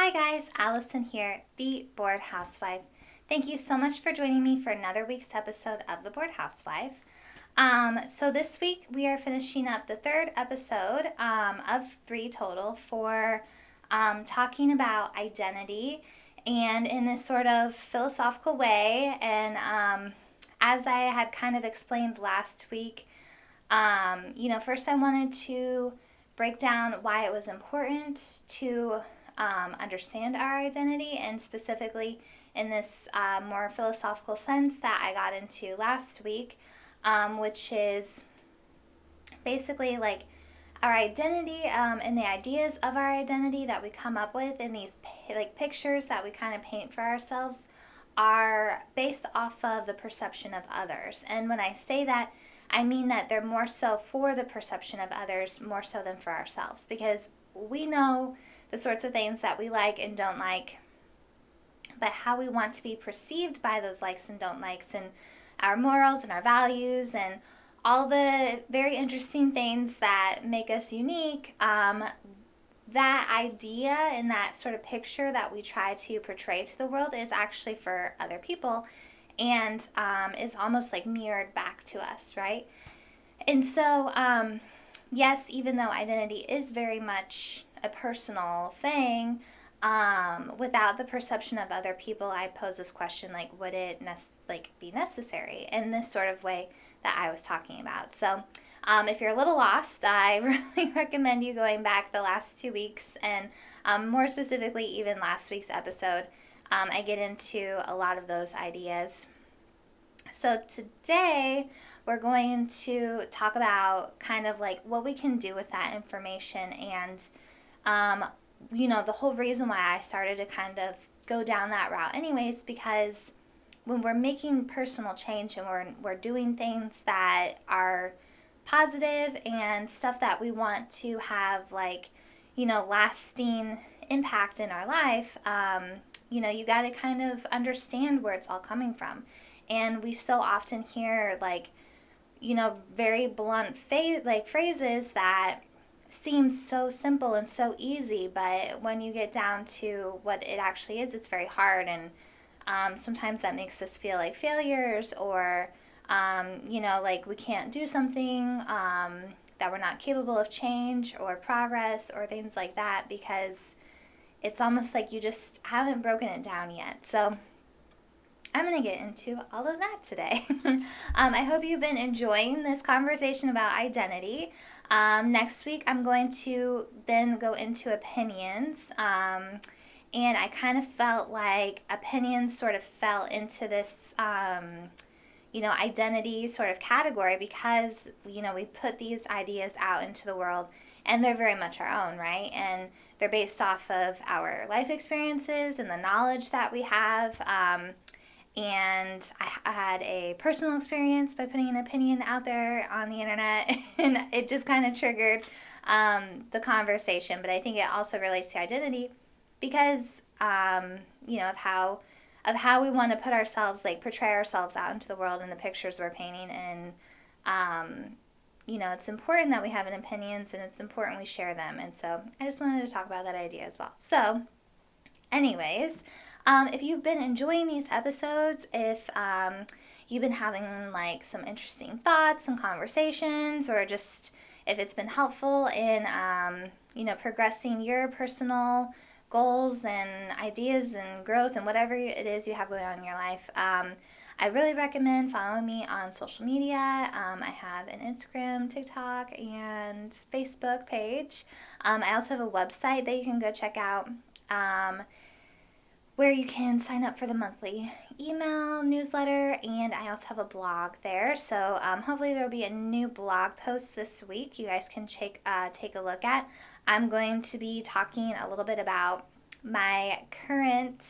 Hi guys, Allison here, the Bored Housewife. Thank you so much for joining me for another week's episode of the Bored Housewife. So this week we are finishing up the third episode of three total for talking about identity and in this sort of philosophical way. And as I had kind of explained last week, first I wanted to break down why it was important to understand our identity, and specifically in this more philosophical sense that I got into last week, which is basically like our identity and the ideas of our identity that we come up with in these pictures that we kind of paint for ourselves are based off of the perception of others. And when I say that, I mean that they're more so for the perception of others more so than for ourselves, because we know the sorts of things that we like and don't like, but how we want to be perceived by those likes and don't likes, and our morals and our values and all the very interesting things that make us unique, that idea and that sort of picture that we try to portray to the world is actually for other people, and is almost like mirrored back to us, right? And so, yes, even though identity is very much a personal thing, without the perception of other people, I pose this question, like, would it be necessary in this sort of way that I was talking about? So if you're a little lost, I really recommend you going back the last 2 weeks, and more specifically even last week's episode. I get into a lot of those ideas. So today we're going to talk about kind of like what we can do with that information, and the whole reason why I started to kind of go down that route anyways, because when we're making personal change and we're doing things that are positive and stuff that we want to have lasting impact in our life, you got to kind of understand where it's all coming from. And we so often hear very blunt phrases that seem so simple and so easy, but when you get down to what it actually is, it's very hard. And sometimes that makes us feel like failures, or we can't do something, that we're not capable of change or progress or things like that, because it's almost like you just haven't broken it down yet. So I'm going to get into all of that today. I hope you've been enjoying this conversation about identity. Next week, I'm going to then go into opinions. And I kind of felt like opinions sort of fell into this, identity sort of category, because, we put these ideas out into the world, and they're very much our own, right? And they're based off of our life experiences and the knowledge that we have. And I had a personal experience by putting an opinion out there on the internet, and it just kind of triggered the conversation. But I think it also relates to identity, because of how we want to put ourselves, portray ourselves out into the world in the pictures we're painting. And it's important that we have an opinions, and it's important we share them. And so I just wanted to talk about that idea as well. So anyways, if you've been enjoying these episodes, if you've been having some interesting thoughts and conversations, or just if it's been helpful in progressing your personal goals and ideas and growth and whatever it is you have going on in your life, I really recommend following me on social media. I have an Instagram, TikTok, and Facebook page. I also have a website that you can go check out, where you can sign up for the monthly email newsletter, and I also have a blog there. So hopefully there'll be a new blog post this week you guys can take a look at. I'm going to be talking a little bit about my current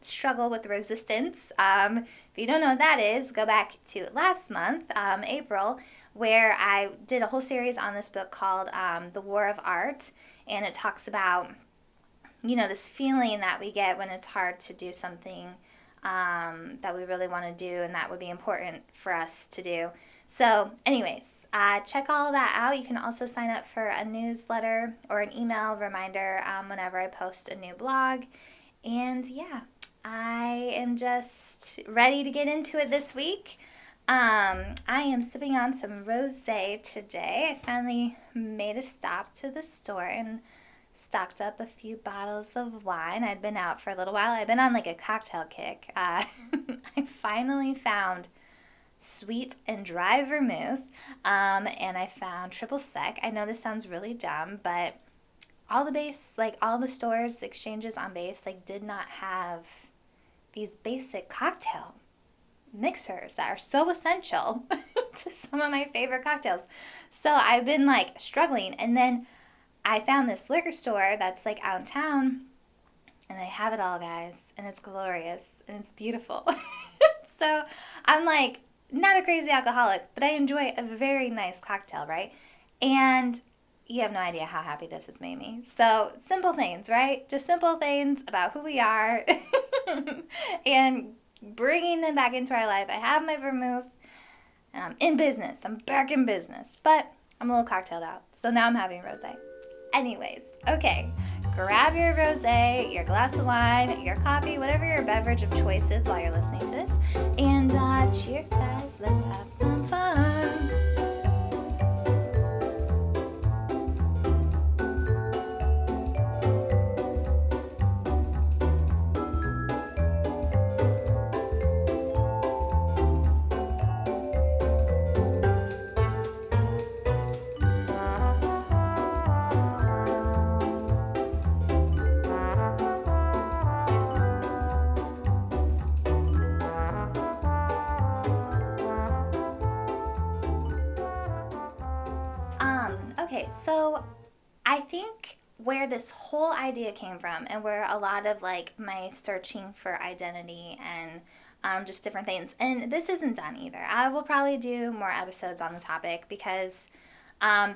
struggle with resistance. If you don't know what that is, go back to last month, April, where I did a whole series on this book called The War of Art, and it talks about this feeling that we get when it's hard to do something that we really want to do and that would be important for us to do. So anyways, check all that out. You can also sign up for a newsletter or an email reminder whenever I post a new blog. And yeah, I am just ready to get into it this week. I am sipping on some rosé today. I finally made a stop to the store and stocked up a few bottles of wine. I'd been out for a little while. I've been on like a cocktail kick. I finally found sweet and dry vermouth, and I found triple sec. I know this sounds really dumb, but all the stores, exchanges on base, like did not have these basic cocktail mixers that are so essential to some of my favorite cocktails. So I've been like struggling, and then I found this liquor store that's like out in town, and they have it all, guys, and it's glorious and it's beautiful. So I'm like not a crazy alcoholic, but I enjoy a very nice cocktail, right? And you have no idea how happy this has made me. So simple things, right? Just simple things about who we are and bringing them back into our life. I have my vermouth, and I'm in business. I'm back in business, but I'm a little cocktailed out. So now I'm having rosé. Anyways, okay, grab your rosé, your glass of wine, your coffee, whatever your beverage of choice is while you're listening to this. And cheers, guys. Let's have some fun. Okay, so I think where this whole idea came from and where a lot of like my searching for identity and just different things, and this isn't done either. I will probably do more episodes on the topic because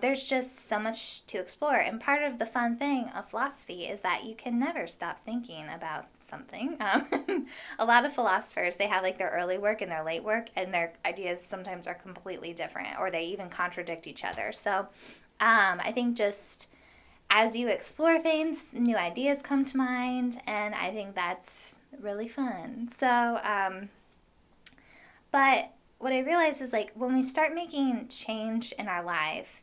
there's just so much to explore. And part of the fun thing of philosophy is that you can never stop thinking about something. A lot of philosophers, they have like their early work and their late work, and their ideas sometimes are completely different, or they even contradict each other. So I think just as you explore things, new ideas come to mind, and I think that's really fun. So, but what I realize is like when we start making change in our life,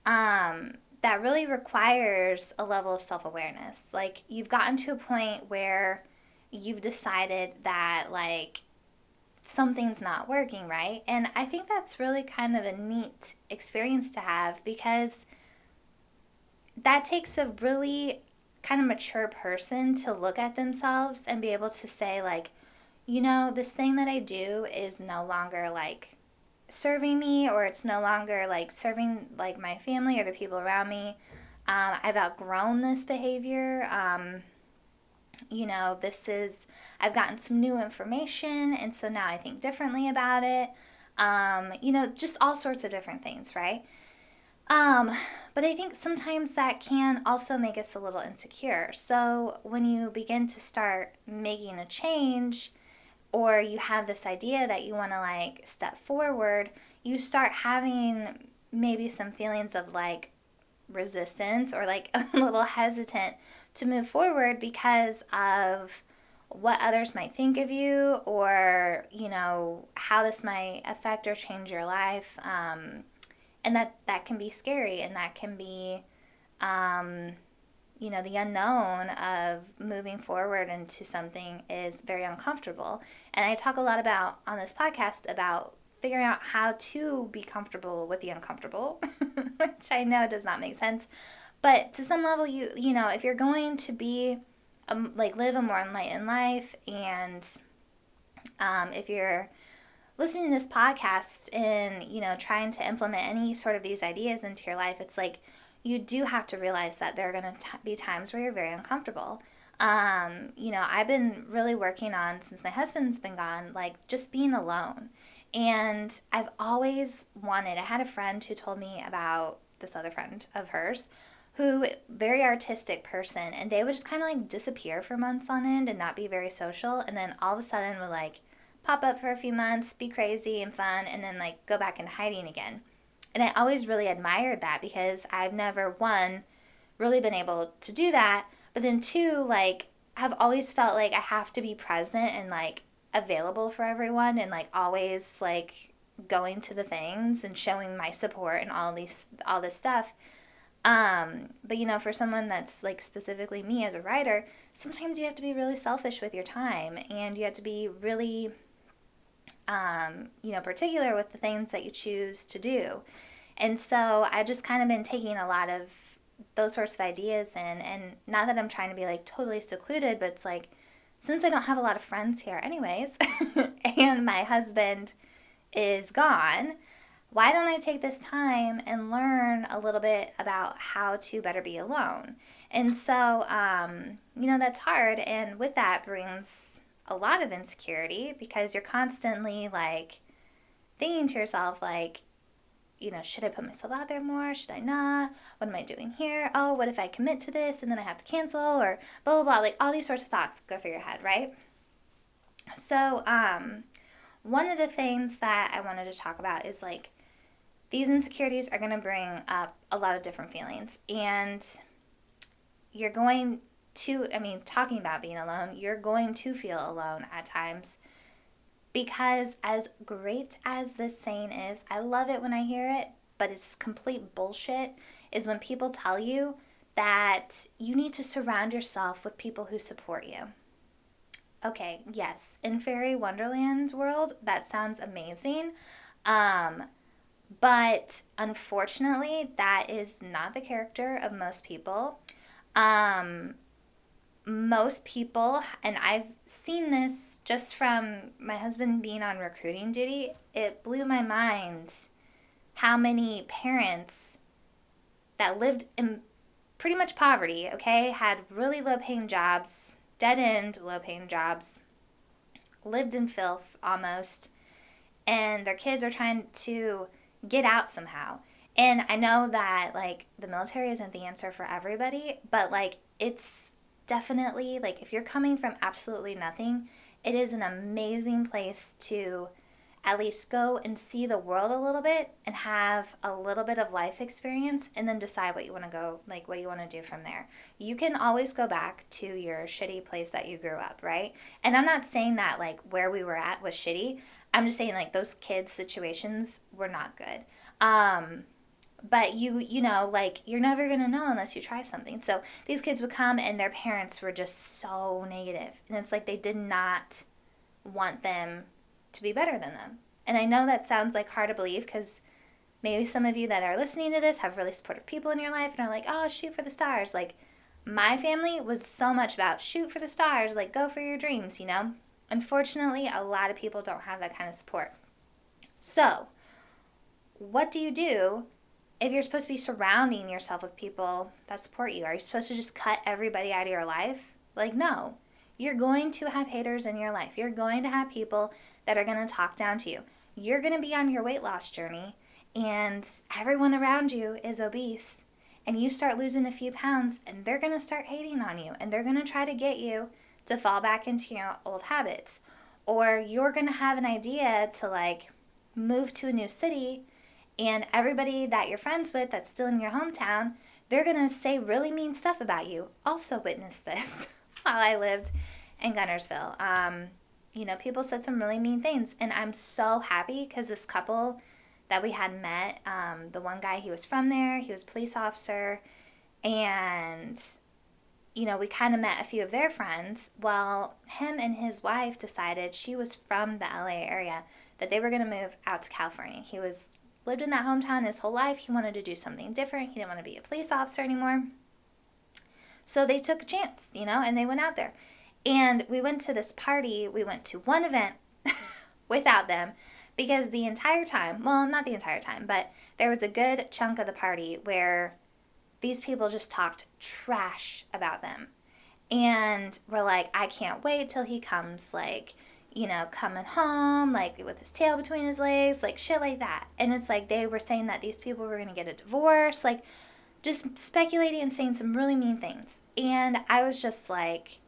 that really requires a level of self-awareness. Like you've gotten to a point where you've decided that like something's not working, right? And I think that's really kind of a neat experience to have, because that takes a really kind of mature person to look at themselves and be able to say like, you know, this thing that I do is no longer like serving me, or it's no longer like serving like my family or the people around me. I've outgrown this behavior. You know, I've gotten some new information, and so now I think differently about it. You know, just all sorts of different things, right? But I think sometimes that can also make us a little insecure. So when you begin to start making a change, or you have this idea that you want to like step forward, you start having maybe some feelings of like resistance, or like a little hesitant to move forward because of what others might think of you, or you know how this might affect or change your life, and that can be scary, and that can be you know, the unknown of moving forward into something is very uncomfortable. And I talk a lot about on this podcast about figuring out how to be comfortable with the uncomfortable, which I know does not make sense. But to some level, you know, if you're going to be like live a more enlightened life, and if you're listening to this podcast and, you know, trying to implement any sort of these ideas into your life, it's like you do have to realize that there are going to be times where you're very uncomfortable. You know, I've been really working on, since my husband's been gone, like just being alone. And I've always wanted, I had a friend who told me about this other friend of hers who, very artistic person, and they would just kind of like disappear for months on end and not be very social, and then all of a sudden would like pop up for a few months, be crazy and fun, and then like go back into hiding again. And I always really admired that because I've never, one, really been able to do that, but then two, like, have always felt like I have to be present and like available for everyone and like always like going to the things and showing my support and all this stuff. But you know, for someone that's like specifically me as a writer, sometimes you have to be really selfish with your time and you have to be really, particular with the things that you choose to do. And so I just kind of been taking a lot of those sorts of ideas and not that I'm trying to be like totally secluded, but it's like, since I don't have a lot of friends here anyways, and my husband is gone, why don't I take this time and learn a little bit about how to better be alone? And so, that's hard. And with that brings a lot of insecurity because you're constantly like thinking to yourself, like, should I put myself out there more? Should I not? What am I doing here? Oh, what if I commit to this and then I have to cancel or blah, blah, blah. Like all these sorts of thoughts go through your head, right? So, one of the things that I wanted to talk about is like, these insecurities are going to bring up a lot of different feelings. And you're going to, talking about being alone, you're going to feel alone at times. Because as great as this saying is, I love it when I hear it, but it's complete bullshit, is when people tell you that you need to surround yourself with people who support you. Okay, yes, in Fairy Wonderland world, that sounds amazing. But unfortunately, that is not the character of most people. Most people, and I've seen this just from my husband being on recruiting duty, it blew my mind how many parents that lived in pretty much poverty, okay, had really low paying jobs, dead end low paying jobs, lived in filth almost, and their kids are trying to get out somehow. And I know that like the military isn't the answer for everybody, but like it's definitely like if you're coming from absolutely nothing, it is an amazing place to at least go and see the world a little bit and have a little bit of life experience and then decide what you want to go, like what you want to do from there. You can always go back to your shitty place that you grew up, right? And I'm not saying that like where we were at was shitty. I'm just saying like those kids' situations were not good. But like you're never going to know unless you try something. So these kids would come and their parents were just so negative. And it's like they did not want them to be better than them. And I know that sounds like hard to believe because maybe some of you that are listening to this have really supportive people in your life and are like, oh, shoot for the stars. Like my family was so much about shoot for the stars, like go for your dreams, Unfortunately, a lot of people don't have that kind of support. So what do you do if you're supposed to be surrounding yourself with people that support you? Are you supposed to just cut everybody out of your life? Like, no. You're going to have haters in your life. You're going to have people that are going to talk down to you. You're going to be on your weight loss journey, and everyone around you is obese, and you start losing a few pounds, and they're going to start hating on you, and they're going to try to get you to fall back into your old habits. Or you're going to have an idea to, like, move to a new city, and everybody that you're friends with that's still in your hometown, they're going to say really mean stuff about you. Also witnessed this while I lived in Gunnersville. People said some really mean things, and I'm so happy because this couple that we had met, the one guy, he was from there, he was a police officer, and, we kind of met a few of their friends. Well, him and his wife decided, she was from the LA area, that they were going to move out to California. He lived in that hometown his whole life. He wanted to do something different. He didn't want to be a police officer anymore. So they took a chance, and they went out there. And we went to this party. We went to one event without them because the entire time, well, not the entire time, but there was a good chunk of the party where these people just talked trash about them. And we're like, I can't wait till he comes, like, coming home, like, with his tail between his legs, like, shit like that. And it's like they were saying that these people were going to get a divorce, like, just speculating and saying some really mean things. And I was just like,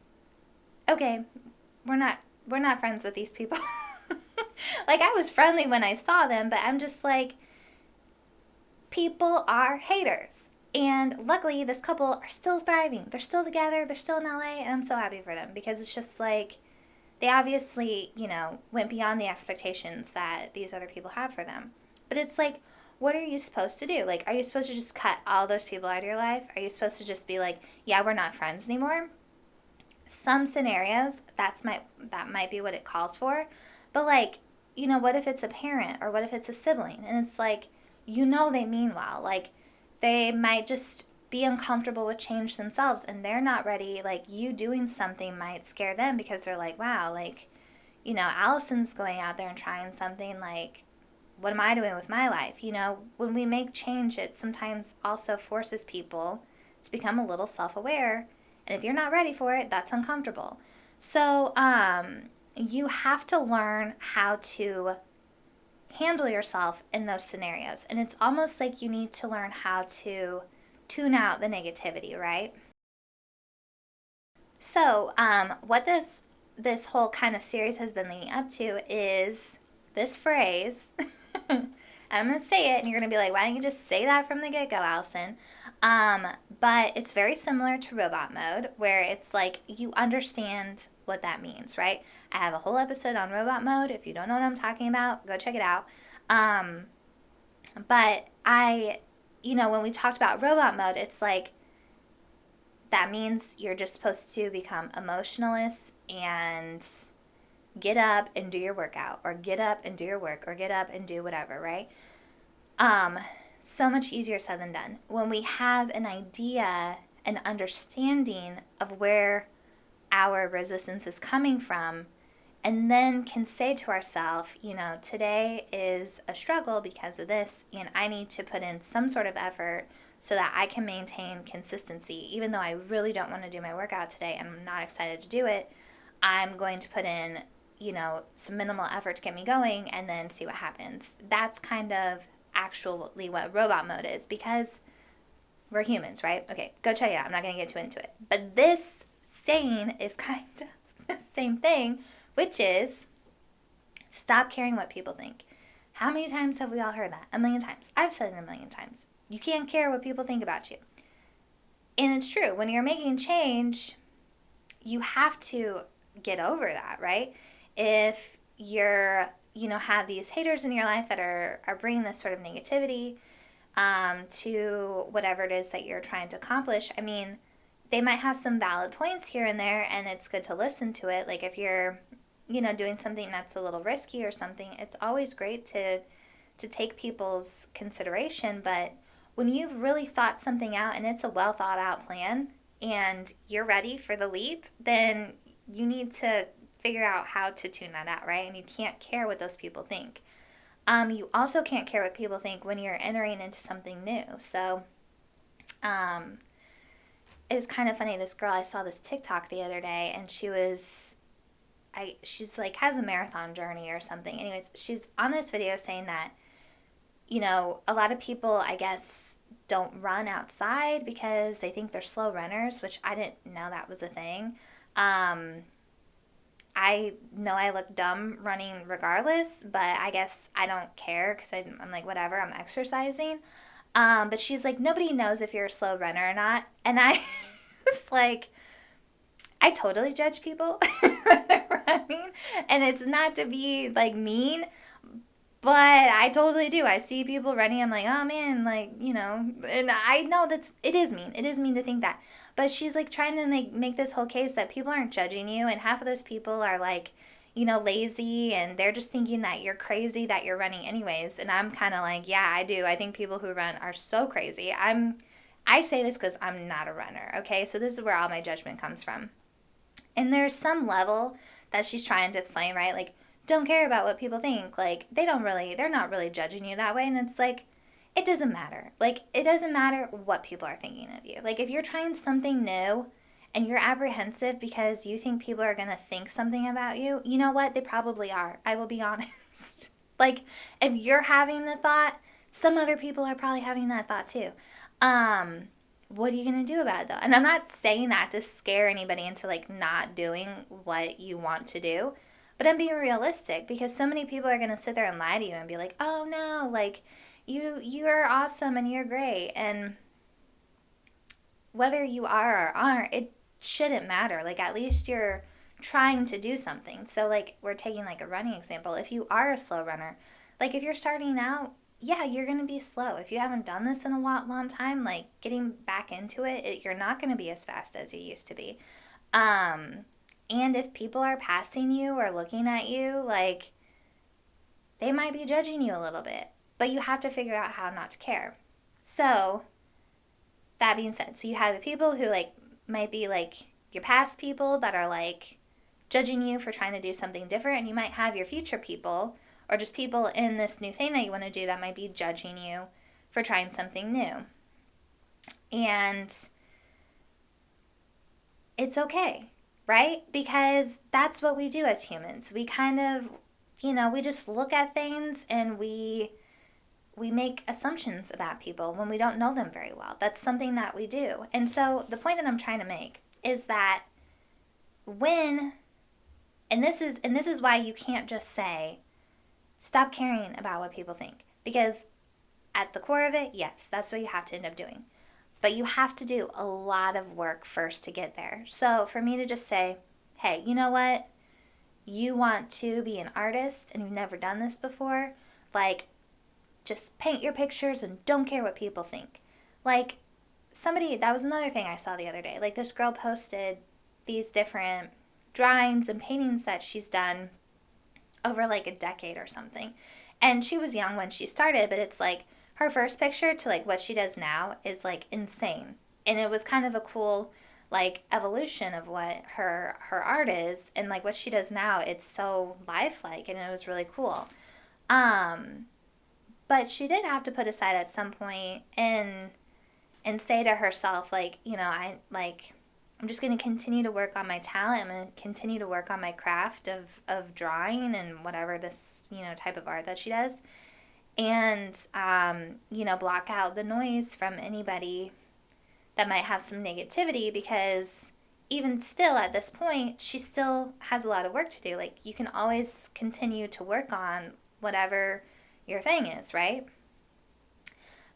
okay, we're not friends with these people. Like, I was friendly when I saw them, but I'm just like, people are haters. And luckily, this couple are still thriving. They're still together. They're still in LA, and I'm so happy for them because it's just like they obviously, went beyond the expectations that these other people have for them. But it's like, what are you supposed to do? Like, are you supposed to just cut all those people out of your life? Are you supposed to just be like, yeah, we're not friends anymore? Some scenarios, that might be what it calls for. But like, what if it's a parent or what if it's a sibling? And it's like, they mean well. Like, they might just be uncomfortable with change themselves and they're not ready. Like, you doing something might scare them because they're like, wow, like, Allison's going out there and trying something. Like, what am I doing with my life? When we make change, it sometimes also forces people to become a little self-aware. And if you're not ready for it, that's uncomfortable. So, you have to learn how to handle yourself in those scenarios. And it's almost like you need to learn how to tune out the negativity, right? So, what this whole kind of series has been leading up to is this phrase. I'm going to say it, and you're going to be like, why don't you just say that from the get-go, Allison? But it's very similar to robot mode, where it's like you understand what that means, right? I have a whole episode on robot mode. If you don't know what I'm talking about, go check it out. But when we talked about robot mode, it's like that means you're just supposed to become emotionless and get up and do your workout, or get up and do your work, or get up and do whatever, right? So much easier said than done. When we have an idea, an understanding of where our resistance is coming from, and then can say to ourselves, today is a struggle because of this, and I need to put in some sort of effort so that I can maintain consistency. Even though I really don't want to do my workout today and I'm not excited to do it, I'm going to put in, some minimal effort to get me going and then see what happens. That's kind of actually what robot mode is, because we're humans, right? Okay, go check it out. I'm not going to get too into it. But this saying is kind of the same thing, which is stop caring what people think. How many times have we all heard that? A million times. I've said it a million times. You can't care what people think about you. And it's true. When you're making change, you have to get over that, right? If you're, have these haters in your life that are bringing this sort of negativity to whatever it is that you're trying to accomplish, I mean, they might have some valid points here and there, and it's good to listen to it. Like, if you're, doing something that's a little risky or something, it's always great to take people's consideration. But when you've really thought something out and it's a well thought out plan and you're ready for the leap, then you need to figure out how to tune that out, right? And you can't care what those people think. You also can't care what people think when you're entering into something new. So, it was kind of funny. This girl, I saw this TikTok the other day, and she's like has a marathon journey or something. Anyways, she's on this video saying that, a lot of people, I guess, don't run outside because they think they're slow runners, which I didn't know that was a thing. I know I look dumb running regardless, but I guess I don't care because I'm like, whatever, I'm exercising. But she's like, nobody knows if you're a slow runner or not. And I was like, I totally judge people when they're running. And it's not to be like mean, but I totally do. I see people running. I'm like, oh man, like, and I know it is mean. It is mean to think that. But she's like trying to make this whole case that people aren't judging you. And half of those people are like, lazy, and they're just thinking that you're crazy that you're running anyways. And I'm kind of like, yeah, I do. I think people who run are so crazy. I say this because I'm not a runner, okay? So this is where all my judgment comes from. And there's some level that she's trying to explain, right? Like, don't care about what people think. Like, they're not really judging you that way. And it's like, it doesn't matter. Like, it doesn't matter what people are thinking of you. Like, if you're trying something new and you're apprehensive because you think people are going to think something about you, you know what? They probably are. I will be honest. Like, if you're having the thought, some other people are probably having that thought too. What are you going to do about it though? And I'm not saying that to scare anybody into like not doing what you want to do. But I'm being realistic because so many people are going to sit there and lie to you and be like, "Oh no, like you're awesome and you're great." And whether you are or aren't, it shouldn't matter. Like at least you're trying to do something. So like we're taking like a running example. If you are a slow runner, like if you're starting out, yeah, you're going to be slow. If you haven't done this in a long time, like getting back into it, you're not going to be as fast as you used to be. Um and if people are passing you or looking at you, like they might be judging you a little bit, but you have to figure out how not to care. So, that being said, so you have the people who like might be like your past people that are like judging you for trying to do something different, and you might have your future people or just people in this new thing that you want to do that might be judging you for trying something new. And it's okay, right? Because that's what we do as humans. We kind of, we just look at things and we make assumptions about people when we don't know them very well. That's something that we do. And so the point that I'm trying to make is that when and this is why you can't just say stop caring about what people think, because at the core of it, yes, that's what you have to end up doing. But you have to do a lot of work first to get there. So for me to just say, "Hey, you know what? You want to be an artist and you've never done this before, like just paint your pictures and don't care what people think." Like that was another thing I saw the other day. Like this girl posted these different drawings and paintings that she's done over like a decade or something. And she was young when she started, but it's like her first picture to like what she does now is like insane. And it was kind of a cool like evolution of what her art is, and like what she does now, it's so lifelike and it was really cool. Um but she did have to put aside at some point and say to herself, like, I'm just going to continue to work on my talent. I'm going to continue to work on my craft of drawing and whatever this, type of art that she does. And, block out the noise from anybody that might have some negativity, because even still at this point, she still has a lot of work to do. Like, you can always continue to work on whatever your thing is, right?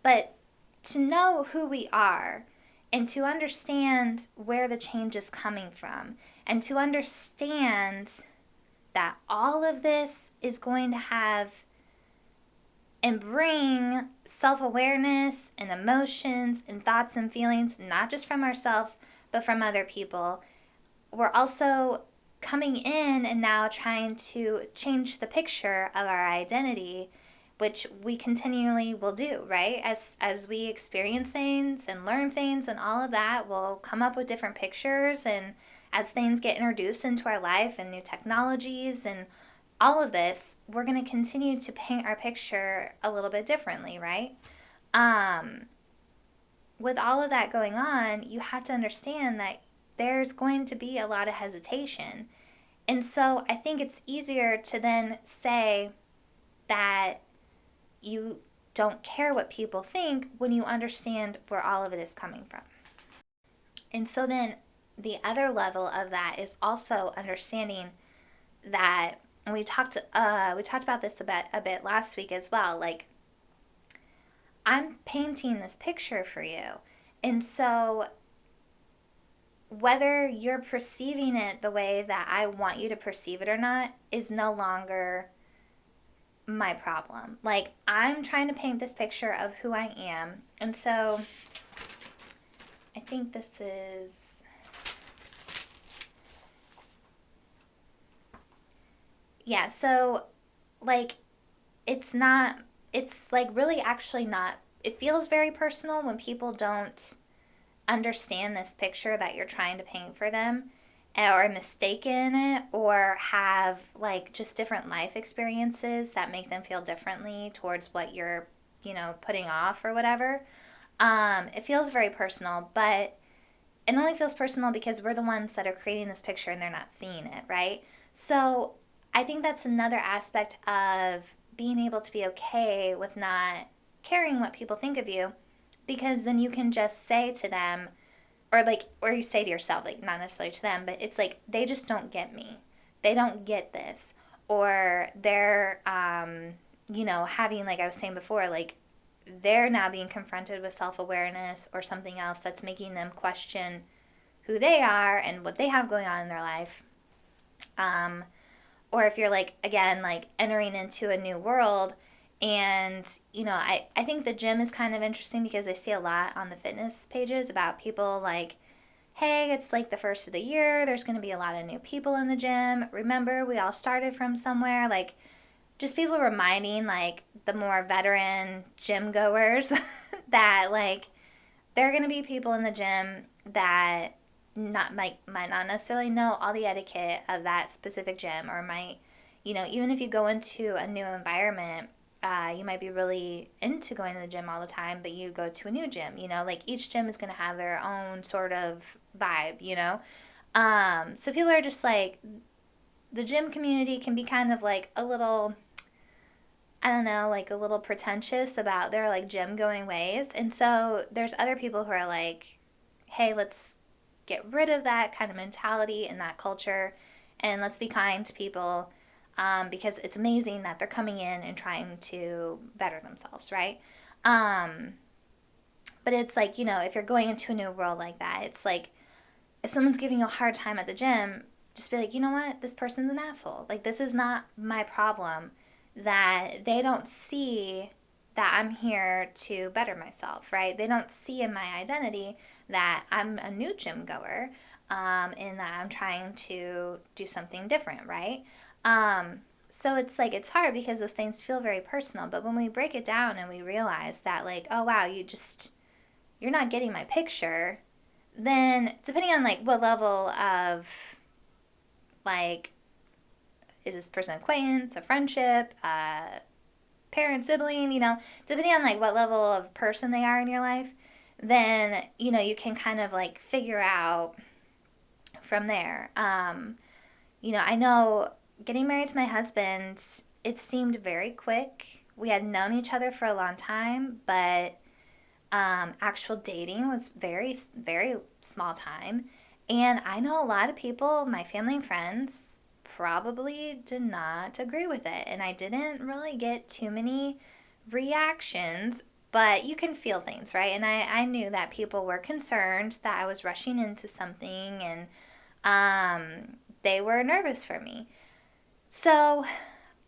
But to know who we are and to understand where the change is coming from and to understand that all of this is going to have and bring self-awareness and emotions and thoughts and feelings, not just from ourselves, but from other people. We're also coming in and now trying to change the picture of our identity, which we continually will do, right? As we experience things and learn things and all of that, we'll come up with different pictures, and as things get introduced into our life and new technologies and all of this, we're going to continue to paint our picture a little bit differently, right? With all of that going on, you have to understand that there's going to be a lot of hesitation. And so I think it's easier to then say that you don't care what people think when you understand where all of it is coming from. And so then the other level of that is also understanding that, and we talked about this a bit last week as well, like, I'm painting this picture for you. And so whether you're perceiving it the way that I want you to perceive it or not is no longer my problem. Like, I'm trying to paint this picture of who I am. And so I think this is, yeah, so like it's like really actually not, it feels very personal when people don't understand this picture that you're trying to paint for them, or mistaken it, or have like just different life experiences that make them feel differently towards what you're, putting off or whatever. It feels very personal, but it only feels personal because we're the ones that are creating this picture and they're not seeing it, right? So I think that's another aspect of being able to be okay with not caring what people think of you, because then you can just say to them, or you say to yourself, like, not necessarily to them, but it's like, they just don't get me. they don't get this, or they're, having, like I was saying before, like they're now being confronted with self-awareness or something else that's making them question who they are and what they have going on in their life. Or if you're like, again, like entering into a new world. And, I think the gym is kind of interesting because I see a lot on the fitness pages about people like, hey, it's like the first of the year. There's going to be a lot of new people in the gym. Remember, we all started from somewhere. Like, just people reminding, like, the more veteran gym goers that, like, there are going to be people in the gym that might not necessarily know all the etiquette of that specific gym, or might, even if you go into a new environment, you might be really into going to the gym all the time, but you go to a new gym, like each gym is going to have their own sort of vibe, so people are just like, the gym community can be kind of like a little, I don't know, like a little pretentious about their like gym going ways. And so there's other people who are like, hey, let's get rid of that kind of mentality and that culture, and let's be kind to people, because it's amazing that they're coming in and trying to better themselves, right? But it's like, if you're going into a new world like that, it's like, if someone's giving you a hard time at the gym, just be like, you know what? This person's an asshole. Like, this is not my problem. That they don't see that I'm here to better myself, right? They don't see in my identity that I'm a new gym goer, and that I'm trying to do something different, right? So it's like, it's hard because those things feel very personal. But when we break it down and we realize that, like, oh, wow, you're not getting my picture, then depending on, like, what level of, like, is this person an acquaintance, a friendship, parent, sibling, depending on, like, what level of person they are in your life, then, you can kind of, like, figure out from there. I know getting married to my husband, it seemed very quick. We had known each other for a long time, but actual dating was very, very small time. And I know a lot of people, my family and friends, probably did not agree with it. And I didn't really get too many reactions, but you can feel things, right? And I knew that people were concerned that I was rushing into something, and they were nervous for me. So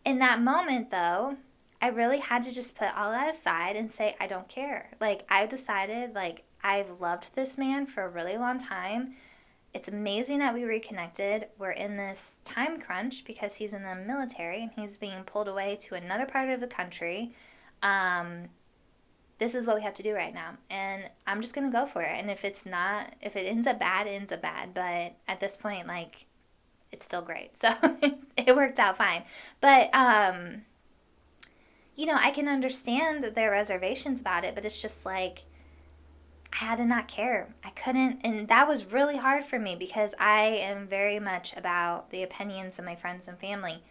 in that moment, though, I really had to just put all that aside and say, I don't care. Like, I've decided, like, I've loved this man for a really long time. It's amazing that we reconnected. We're in this time crunch because he's in the military and he's being pulled away to another part of the country. This is what we have to do right now. And I'm just going to go for it. And if it ends up bad, it ends up bad. But at this point, like, it's still great. So it worked out fine. But, I can understand their reservations about it, but it's just like, I had to not care. I couldn't, and that was really hard for me because I am very much about the opinions of my friends and family.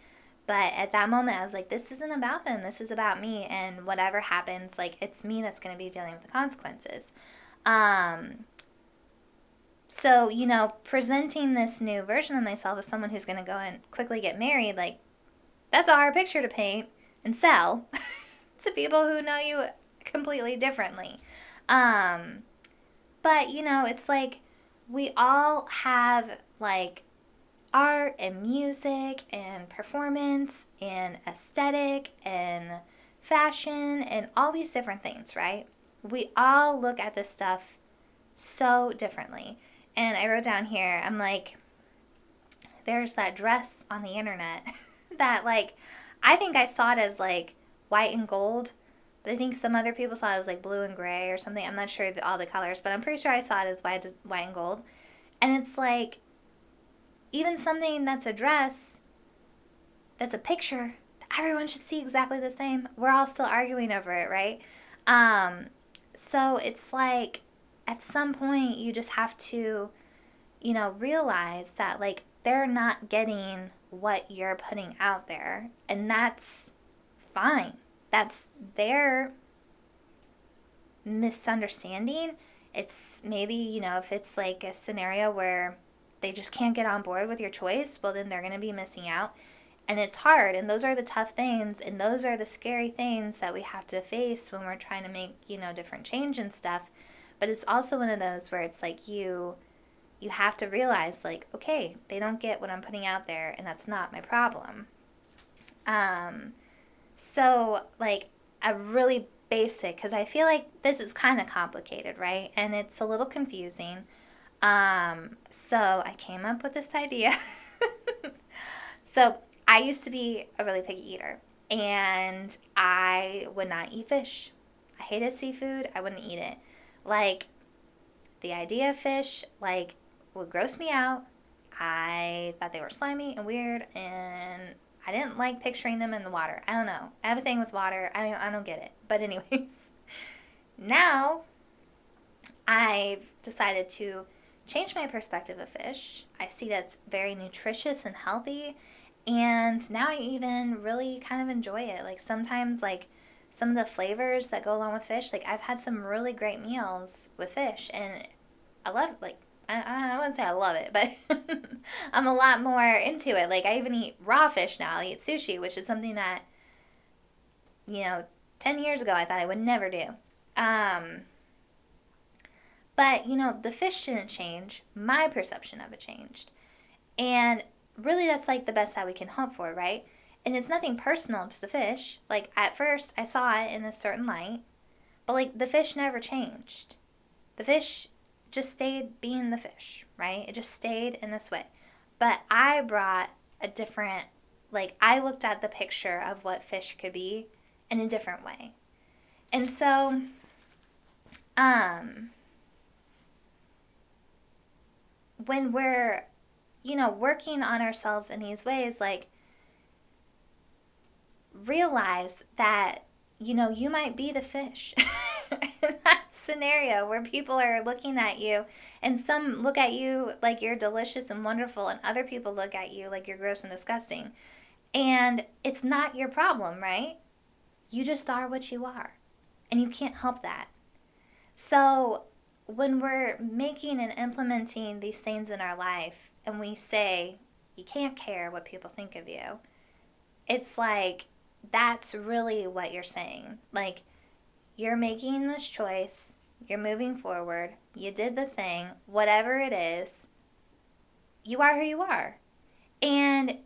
But at that moment, I was like, this isn't about them. This is about me, and whatever happens, like, it's me that's going to be dealing with the consequences. So, presenting this new version of myself as someone who's going to go and quickly get married, like, that's a hard picture to paint and sell to people who know you completely differently. But, it's like, we all have, like, art and music and performance and aesthetic and fashion and all these different things, right? We all look at this stuff so differently. And I wrote down here, I'm like, there's that dress on the internet that, like, I think I saw it as, like, white and gold, but I think some other people saw it as, like, blue and gray or something. I'm not sure all the colors, but I'm pretty sure I saw it as white and gold. And it's like, even something that's a dress, that's a picture, everyone should see exactly the same. We're all still arguing over it, right? So it's like, at some point, you just have to, realize that, like, they're not getting what you're putting out there. And that's fine. That's their misunderstanding. It's maybe, if it's like a scenario where they just can't get on board with your choice, well, then they're going to be missing out. And it's hard. And those are the tough things. And those are the scary things that we have to face when we're trying to make, different change and stuff. But it's also one of those where it's like you have to realize, like, okay, they don't get what I'm putting out there, and that's not my problem. So, like, a really basic, because I feel like this is kind of complicated, right? And it's a little confusing. So I came up with this idea. So I used to be a really picky eater, and I would not eat fish. I hated seafood. I wouldn't eat it. Like, the idea of fish, like, would gross me out. I thought they were slimy and weird, and I didn't like picturing them in the water. I don't know. I have a thing with water. I don't get it. But anyways, now I've decided to change my perspective of fish. I see that's very nutritious and healthy, and now I even really kind of enjoy it. Like, sometimes, like, some of the flavors that go along with fish, like, I've had some really great meals with fish, and I love, like, I wouldn't say I love it, but I'm a lot more into it. Like, I even eat raw fish now. I eat sushi, which is something that, 10 years ago I thought I would never do. But, the fish didn't change. My perception of it changed. And really, that's, like, the best that we can hope for, right? And it's nothing personal to the fish. Like, at first, I saw it in a certain light. But, like, the fish never changed. The fish just stayed being the fish, right? It just stayed in this way. But I brought a different, like, I looked at the picture of what fish could be in a different way. And so, when we're, working on ourselves in these ways, like, realize that, you might be the fish in that scenario where people are looking at you, and some look at you like you're delicious and wonderful, and other people look at you like you're gross and disgusting. And it's not your problem, right? You just are what you are, and you can't help that. So when we're making and implementing these things in our life, and we say, you can't care what people think of you, it's like, that's really what you're saying. Like, you're making this choice, you're moving forward, you did the thing, whatever it is, you are who you are. And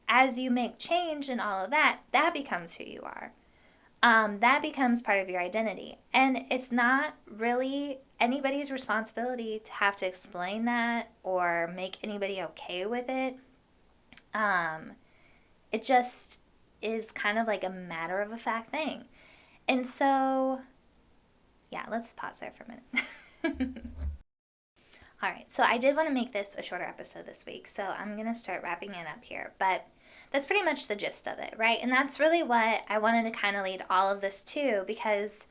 as you make change and all of that, that becomes who you are. That becomes part of your identity. And it's not really anybody's responsibility to have to explain that or make anybody okay with it. It just is kind of like a matter of a fact thing. And so, yeah, let's pause there for a minute. All right, so I did want to make this a shorter episode this week, so I'm going to start wrapping it up here. But that's pretty much the gist of it, right? And that's really what I wanted to kind of lead all of this to, because,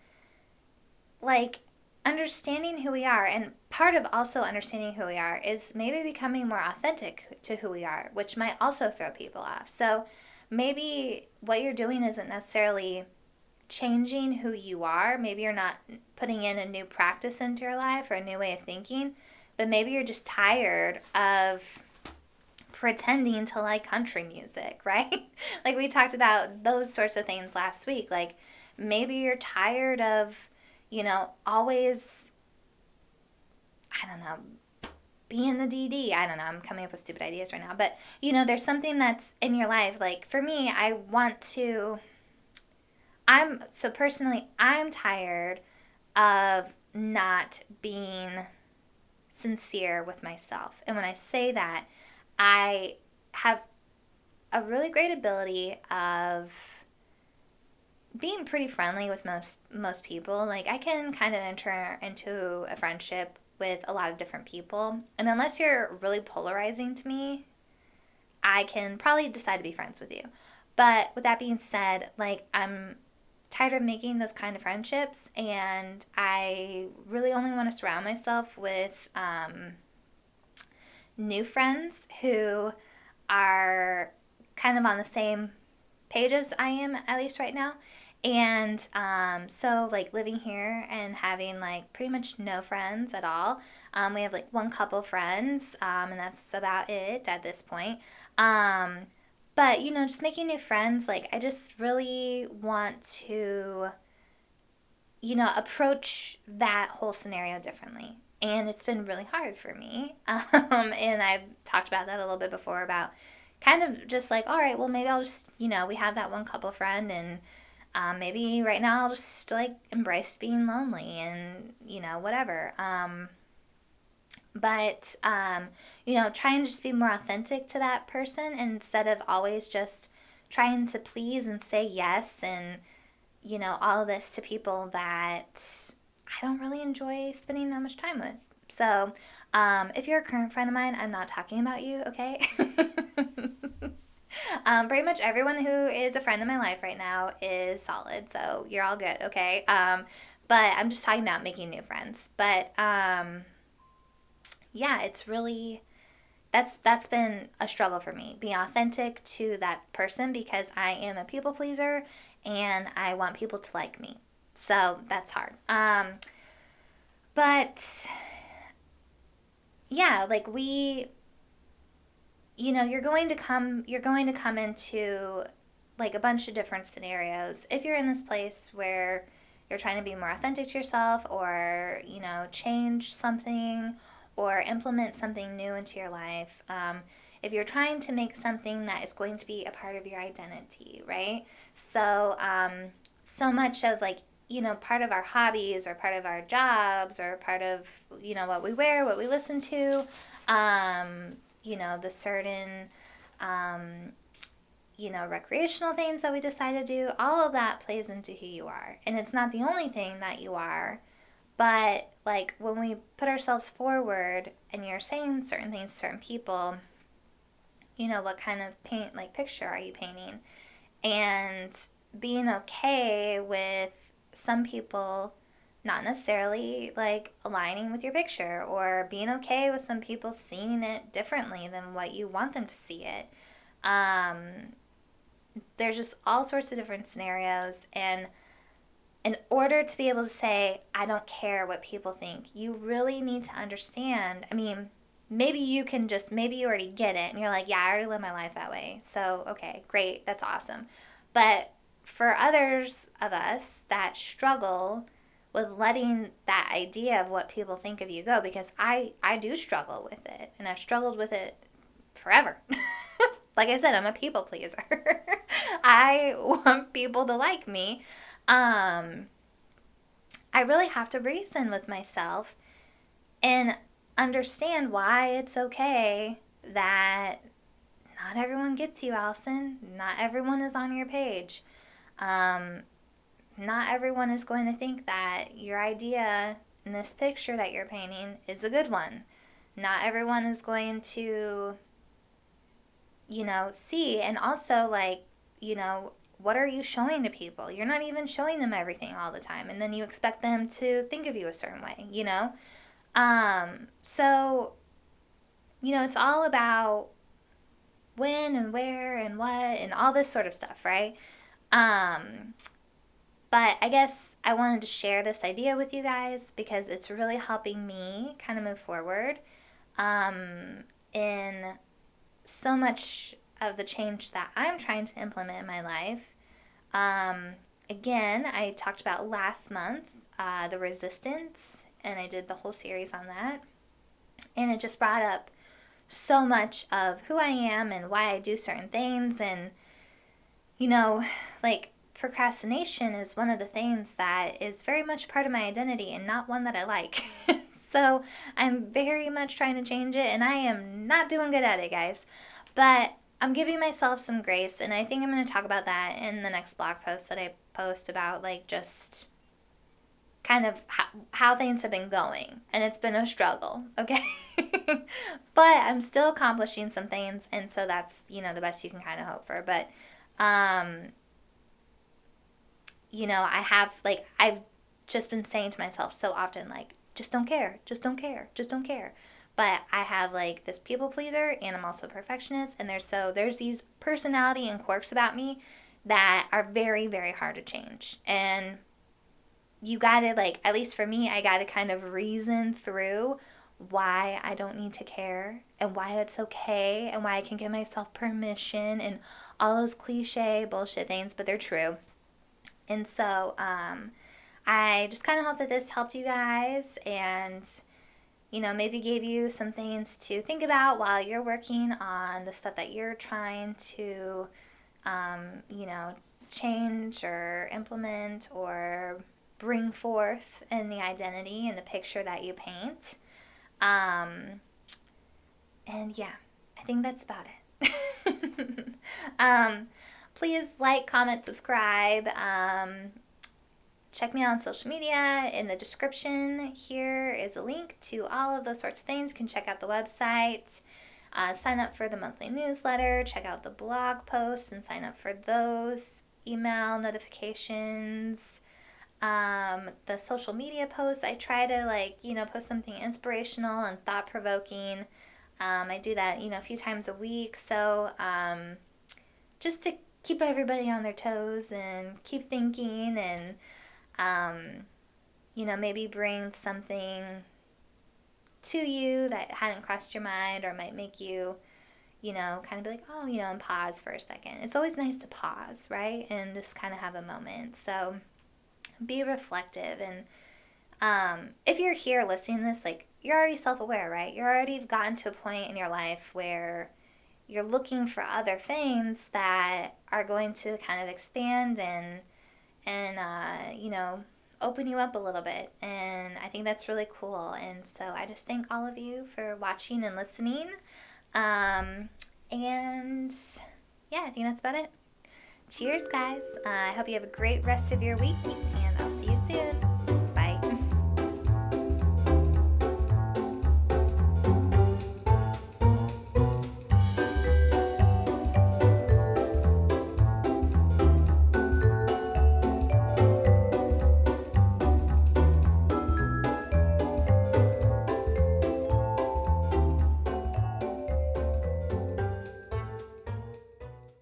like, understanding who we are, and part of also understanding who we are is maybe becoming more authentic to who we are, which might also throw people off. So maybe what you're doing isn't necessarily changing who you are. Maybe you're not putting in a new practice into your life or a new way of thinking, but maybe you're just tired of pretending to like country music, right? Like, we talked about those sorts of things last week. Like, maybe you're tired of, always, I don't know, being the DD. I don't know. I'm coming up with stupid ideas right now. But, there's something that's in your life. Like, for me, I'm tired of not being sincere with myself. And when I say that, I have a really great ability of being pretty friendly with most people. Like, I can kind of enter into a friendship with a lot of different people. And unless you're really polarizing to me, I can probably decide to be friends with you. But with that being said, like, I'm tired of making those kind of friendships, and I really only want to surround myself with new friends who are kind of on the same page as I am, at least right now. And so, like, living here and having, like, pretty much no friends at all, We have like one couple friends, and that's about it at this point. But, just making new friends, like, I just really want to, approach that whole scenario differently. And it's been really hard for me. And I've talked about that a little bit before about kind of just like, all right, well, maybe I'll just, we have that one couple friend, and maybe right now I'll just like embrace being lonely and, whatever. But, try and just be more authentic to that person instead of always just trying to please and say yes and, all of this to people that I don't really enjoy spending that much time with. So, if you're a current friend of mine, I'm not talking about you, okay? Pretty much everyone who is a friend in my life right now is solid, so you're all good, okay? But I'm just talking about making new friends. But, yeah, it's really that's been a struggle for me, being authentic to that person because I am a people pleaser and I want people to like me. So that's hard. But yeah, like you're going to come into like a bunch of different scenarios if you're in this place where you're trying to be more authentic to yourself or, change something or implement something new into your life. If you're trying to make something that is going to be a part of your identity, right? So, so much of like, part of our hobbies or part of our jobs or part of, what we wear, what we listen to, the certain, recreational things that we decide to do, all of that plays into who you are. And it's not the only thing that you are, but like when we put ourselves forward and you're saying certain things to certain people, what kind of picture are you painting? And being okay with some people not necessarily like aligning with your picture or being okay with some people seeing it differently than what you want them to see it. There's just all sorts of different scenarios, and in order to be able to say, I don't care what people think, you really need to understand. I mean, maybe you already get it and you're like, yeah, I already live my life that way. So, okay, great, that's awesome. But for others of us that struggle with letting that idea of what people think of you go, because I do struggle with it, and I've struggled with it forever. Like I said, I'm a people pleaser. I want people to like me. I really have to reason with myself and understand why it's okay that not everyone gets you, Allison. Not everyone is on your page. Not everyone is going to think that your idea in this picture that you're painting is a good one. Not everyone is going to, see. And also, like, what are you showing to people? You're not even showing them everything all the time. And then you expect them to think of you a certain way, So, it's all about when and where and what and all this sort of stuff, right? But I guess I wanted to share this idea with you guys because it's really helping me kind of move forward in so much of the change that I'm trying to implement in my life. Again, I talked about last month the resistance, and I did the whole series on that. And it just brought up so much of who I am and why I do certain things. And, like procrastination is one of the things that is very much part of my identity and not one that I like. So I'm very much trying to change it, and I am not doing good at it, guys. But I'm giving myself some grace, and I think I'm going to talk about that in the next blog post that I post about, like, just kind of how things have been going. And it's been a struggle, okay? But I'm still accomplishing some things, and so that's, the best you can kind of hope for. But, I have, like, I've just been saying to myself so often, like, just don't care, just don't care, just don't care. But I have like this people pleaser, and I'm also a perfectionist, and there's these personality and quirks about me that are very, very hard to change. And you gotta, like, at least for me, I gotta kind of reason through why I don't need to care and why it's okay and why I can give myself permission and all those cliche bullshit things, but they're true. And so I just kind of hope that this helped you guys and, maybe gave you some things to think about while you're working on the stuff that you're trying to, change or implement or bring forth in the identity and the picture that you paint. And yeah, I think that's about it. Please like, comment, subscribe. Check me out on social media. In the description here is a link to all of those sorts of things. You can check out the website, sign up for the monthly newsletter, check out the blog posts and sign up for those email notifications. The social media posts, I try to post something inspirational and thought-provoking. I do that, a few times a week. So just to keep everybody on their toes and keep thinking and, maybe bring something to you that hadn't crossed your mind or might make you, kind of be like, oh, and pause for a second. It's always nice to pause, right? And just kind of have a moment. So be reflective. And if you're here listening to this, you're already self-aware, right? You're already gotten to a point in your life where you're looking for other things that are going to kind of expand and open you up a little bit. And I think that's really cool. And so I just thank all of you for watching and listening. And yeah, I think that's about it. Cheers, guys. I hope you have a great rest of your week, and I'll see you soon.